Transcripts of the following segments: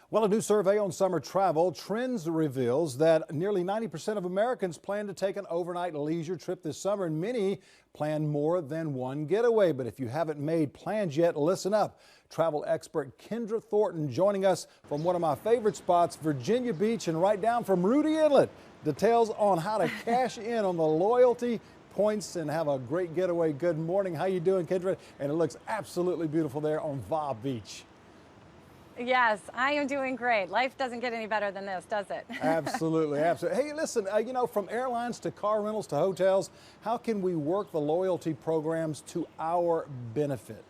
Well, a new survey on summer travel trends reveals that nearly 90% of Americans plan to take an overnight leisure trip this summer, and many plan more than one getaway. But if you haven't made plans yet, listen up. Travel expert Kendra Thornton joining us from one of my favorite spots, Virginia Beach, and right down from Rudy Inlet. Details on how to cash in on the loyalty points and have a great getaway. Good morning. How you doing, Kendra? And it looks absolutely beautiful there on Va Beach. Yes, I am doing great. Life doesn't get any better than this, does it? Absolutely, absolutely. Hey, listen, from airlines to car rentals to hotels, how can we work the loyalty programs to our benefit?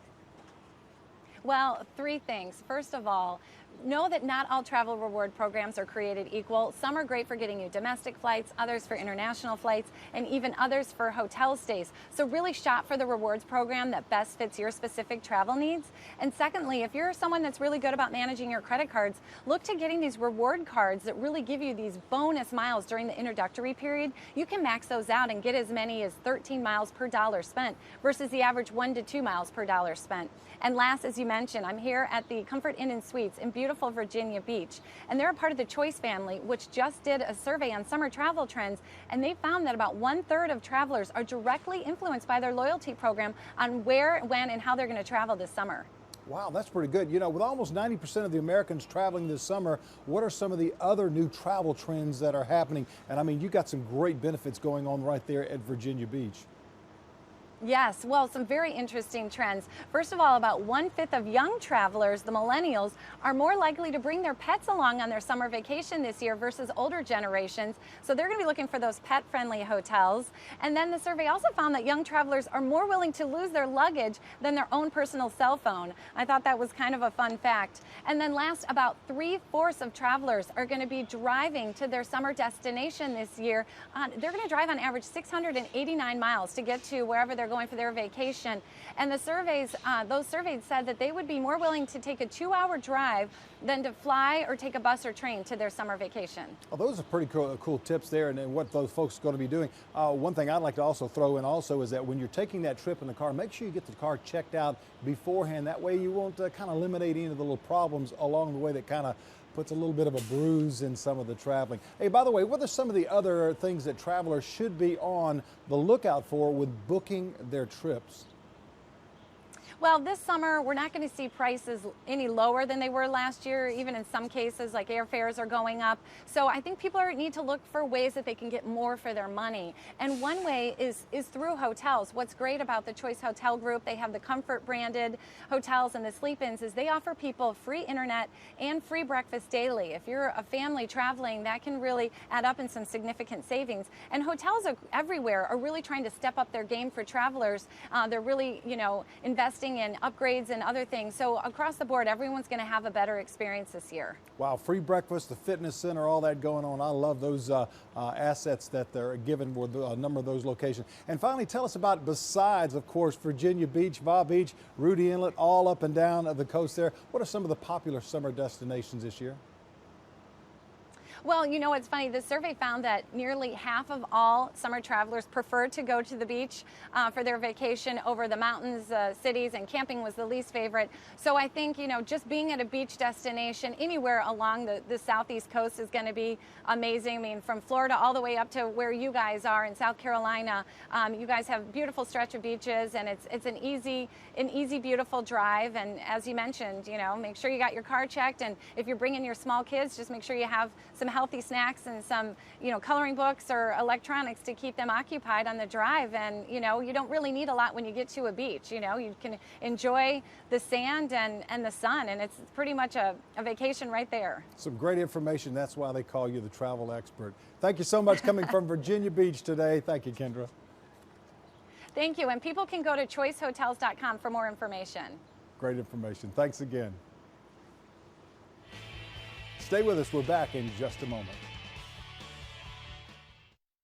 Well, three things. First of all, know that not all travel reward programs are created equal. Some are great for getting you domestic flights, others for international flights, and even others for hotel stays. So really shop for the rewards program that best fits your specific travel needs. And secondly, if you're someone that's really good about managing your credit cards, look to getting these reward cards that really give you these bonus miles during the introductory period. You can max those out and get as many as 13 miles per dollar spent versus the average 1 to 2 miles per dollar spent. And last, as you mentioned, I'm here at the Comfort Inn & Suites in beautiful Virginia Beach. And they're a part of the Choice family, which just did a survey on summer travel trends. And they found that about 1/3 of travelers are directly influenced by their loyalty program on where, when, and how they're going to travel this summer. Wow, that's pretty good. With almost 90% of the Americans traveling this summer, what are some of the other new travel trends that are happening? And I mean, you got some great benefits going on right there at Virginia Beach. Yes, well, some very interesting trends. First of all, about 1/5 of young travelers, the millennials, are more likely to bring their pets along on their summer vacation this year versus older generations. So they're going to be looking for those pet-friendly hotels. And then the survey also found that young travelers are more willing to lose their luggage than their own personal cell phone. I thought that was kind of a fun fact. And then last, about 3/4 of travelers are going to be driving to their summer destination this year. They're going to drive on average 689 miles to get to wherever they're going for their vacation. And the surveys, those surveyed said that they would be more willing to take a 2-hour drive than to fly or take a bus or train to their summer vacation. Well, those are pretty cool tips there, and what those folks are going to be doing. One thing I'd like to also throw in also is that when you're taking that trip in the car, make sure you get the car checked out beforehand. That way you won't kind of eliminate any of the little problems along the way that kind of puts a little bit of a bruise in some of the traveling. Hey, by the way, what are some of the other things that travelers should be on the lookout for when booking their trips? Well, this summer, we're not going to see prices any lower than they were last year. Even in some cases, like airfares are going up. So I think people need to look for ways that they can get more for their money. And one way is through hotels. What's great about the Choice Hotel Group, they have the Comfort branded hotels and the sleep-ins, is they offer people free internet and free breakfast daily. If you're a family traveling, that can really add up in some significant savings. And hotels everywhere are really trying to step up their game for travelers. They're really, investing in upgrades and other things. So across the board, everyone's going to have a better experience this year. Wow, free breakfast, the fitness center, all that going on. I love those assets that they're given with a number of those locations. And finally, tell us about, besides, of course, Virginia Beach, Va Beach, Rudy Inlet, all up and down the coast there, what are some of the popular summer destinations this year? Well, it's funny. The survey found that nearly half of all summer travelers prefer to go to the beach for their vacation over the mountains, cities, and camping was the least favorite. So I think, just being at a beach destination anywhere along the southeast coast is going to be amazing. I mean, from Florida all the way up to where you guys are in South Carolina, you guys have a beautiful stretch of beaches, and it's an easy, beautiful drive. And as you mentioned, make sure you got your car checked. And if you're bringing your small kids, just make sure you have some healthy snacks and some, coloring books or electronics to keep them occupied on the drive. And, you don't really need a lot when you get to a beach. You can enjoy the sand and the sun, and it's pretty much a vacation right there. Some great information. That's why they call you the travel expert. Thank you so much coming from Virginia Beach today. Thank you, Kendra. Thank you. And people can go to choicehotels.com for more information. Great information. Thanks again. Stay with us. We're back in just a moment.